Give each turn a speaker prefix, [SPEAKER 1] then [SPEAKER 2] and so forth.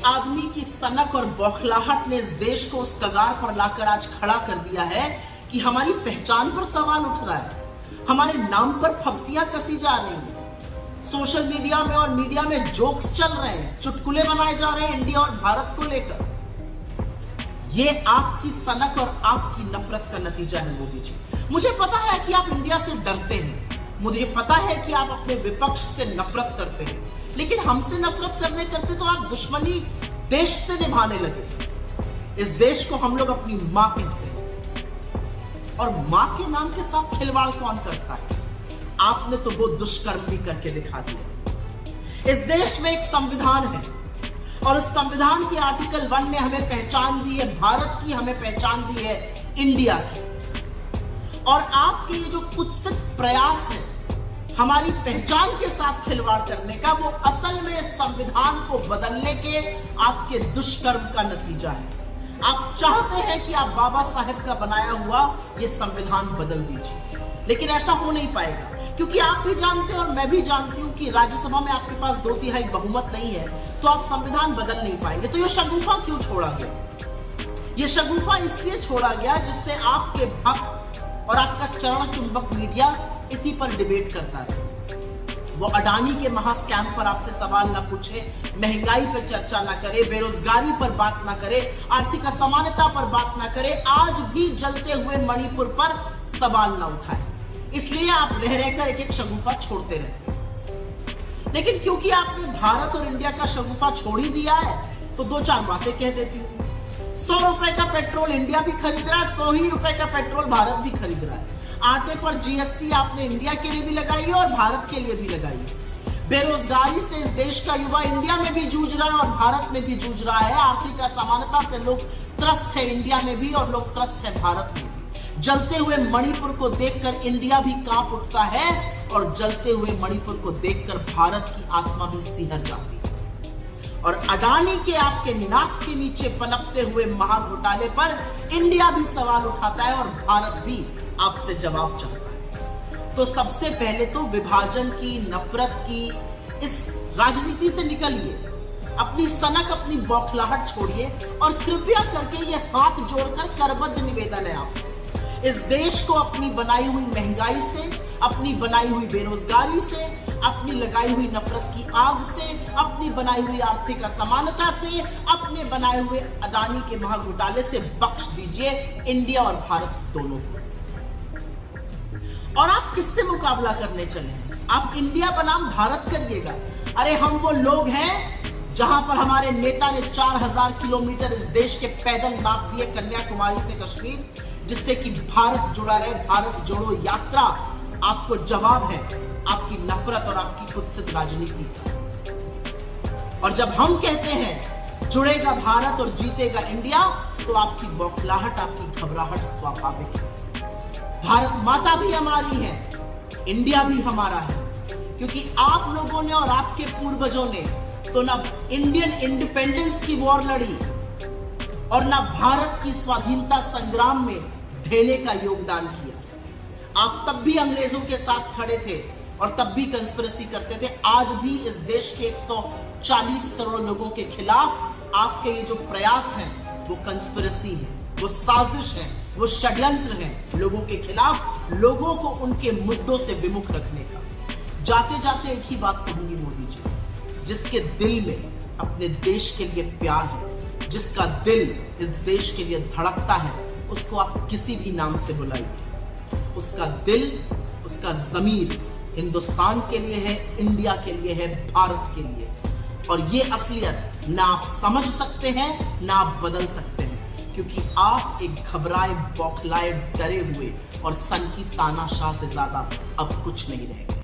[SPEAKER 1] आदमी की सनक और बौखलाहट ने इस देश को उस कगार पर लाकर आज खड़ा कर दिया है कि हमारी पहचान पर सवाल उठ रहा है, हमारे नाम पर फप्तियां कसी जा रही हैं, सोशल मीडिया में और मीडिया में जोक्स चल रहे हैं, चुटकुले बनाए जा रहे हैं इंडिया और भारत को लेकर। ये आपकी सनक और आपकी नफरत का नतीजा है मोदी जी। मुझे पता है कि आप इंडिया से डरते हैं, मुझे पता है कि आप अपने विपक्ष से नफरत करते हैं, लेकिन हमसे नफरत करते तो आप दुश्मनी देश से निभाने लगे। इस देश को हम लोग अपनी मां कहते हैं और मां के नाम के साथ खिलवाड़ कौन करता है? आपने तो वो दुष्कर्म भी करके दिखा दिया। इस देश में एक संविधान है और उस संविधान के आर्टिकल 1 ने हमें पहचान दी है, भारत की हमें पहचान दी है, इंडिया की। और आपके ये जो कुत्सित प्रयास है हमारी पहचान के साथ खिलवाड़ करने का, वो असल में संविधान को बदलने के आपके दुष्कर्म का नतीजा है। आप चाहते हैं कि आप बाबा साहेब का बनाया हुआ ये संविधान बदल दीजिए, लेकिन ऐसा हो नहीं पाएगा, क्योंकि आप भी जानते हैं और मैं भी जानती हूं कि राज्यसभा में आपके पास 2/3 बहुमत नहीं है, तो आप संविधान बदल नहीं पाएंगे। तो ये शगुफा क्यों छोड़ा गया? ये शगुफा इसलिए छोड़ा गया जिससे आपके भक्त और आपका चरण चुंबक मीडिया इसी पर डिबेट करता रहे। वो अडानी के महा स्कैम पर आपसे सवाल ना पूछे, महंगाई पर चर्चा ना करे, बेरोजगारी पर बात ना करे, आर्थिक असमानता पर बात ना करे, आज भी जलते हुए मणिपुर पर सवाल ना उठाए। इसलिए आप रह रहकर एक एक शगुफा छोड़ते रहते हैं। लेकिन क्योंकि आपने भारत और इंडिया का शगुफा छोड़ ही दिया है, तो 2-4 बातें कह देती हूँ। 100 रुपए का पेट्रोल इंडिया भी खरीद रहा है, 100 ही रुपए का पेट्रोल भारत भी खरीद रहा है। आटे पर जीएसटी आपने इंडिया के लिए भी लगाई है और भारत के लिए भी लगाई है। बेरोजगारी से इस देश का युवा इंडिया में भी जूझ रहा है और भारत में भी जूझ रहा है। आर्थिक असमानता से लोग त्रस्त है इंडिया में भी और लोग त्रस्त है भारत में भी। जलते हुए मणिपुर को देखकर इंडिया भी कांप उठता है और जलते हुए मणिपुर को देखकर भारत की आत्मा भी सिहर जाती है। और अडानी के आपके नाक के नीचे पनपते हुए महाघोटाले पर इंडिया भी सवाल उठाता है और भारत भी आपसे जवाब चाहता है। तो सबसे पहले तो विभाजन की, नफरत की इस राजनीति से निकलिए, अपनी सनक, अपनी बौखलाहट छोड़िए और कृपया करके ये हाथ जोड़कर करबद्ध निवेदन है आपसे, इस देश को अपनी बनाई हुई महंगाई से, अपनी बनाई हुई बेरोजगारी से, अपनी लगाई हुई नफरत की आग से, अपनी बनाई हुई आर्थिक असमानता से, अपने बनाए हुए अडानी के महाघोटाले से बख्श दीजिए इंडिया और भारत दोनों को। और आप किससे मुकाबला करने चले हैं? आप इंडिया बनाम भारत करिएगा। अरे हम वो लोग हैं जहां पर हमारे नेता ने 4000 किलोमीटर इस देश के पैदल नाप दिए कन्याकुमारी से कश्मीर, जिससे कि भारत जुड़ा रहे। भारत जोड़ो यात्रा आपको जवाब है आपकी नफरत और आपकी कुत्सित राजनीति का। और जब हम कहते हैं जुड़ेगा भारत और जीतेगा इंडिया, तो आपकी बौखलाहट, आपकी घबराहट स्वाभाविक है। भारत माता भी हमारी है, इंडिया भी हमारा है, क्योंकि आप लोगों ने और आपके पूर्वजों ने तो ना इंडियन इंडिपेंडेंस की वॉर लड़ी और ना भारत की स्वाधीनता संग्राम में देने का योगदान किया। आप तब भी अंग्रेजों के साथ खड़े थे और तब भी कंस्पिरेसी करते थे। आज भी इस देश के 140 करोड़ लोगों के खिलाफ आपके ये जो प्रयास हैं वो कंस्पिरेसी है, वो साजिश है, वो षड्यंत्र है लोगों के खिलाफ, लोगों को उनके मुद्दों से विमुख रखने का। जाते जाते एक ही बात कहूंगी मोदी जी, जिसके दिल में अपने देश के लिए प्यार है, जिसका दिल इस देश के लिए धड़कता है, उसको आप किसी भी नाम से बुलाइए। उसका दिल, उसका ज़मीर हिंदुस्तान के लिए है, इंडिया के लिए है, भारत के लिए। और ये असलियत ना आप समझ सकते हैं ना आप बदल सकते हैं, क्योंकि आप एक घबराए, बौखलाए, डरे हुए और सन की तानाशाह से ज्यादा अब कुछ नहीं रहेगा।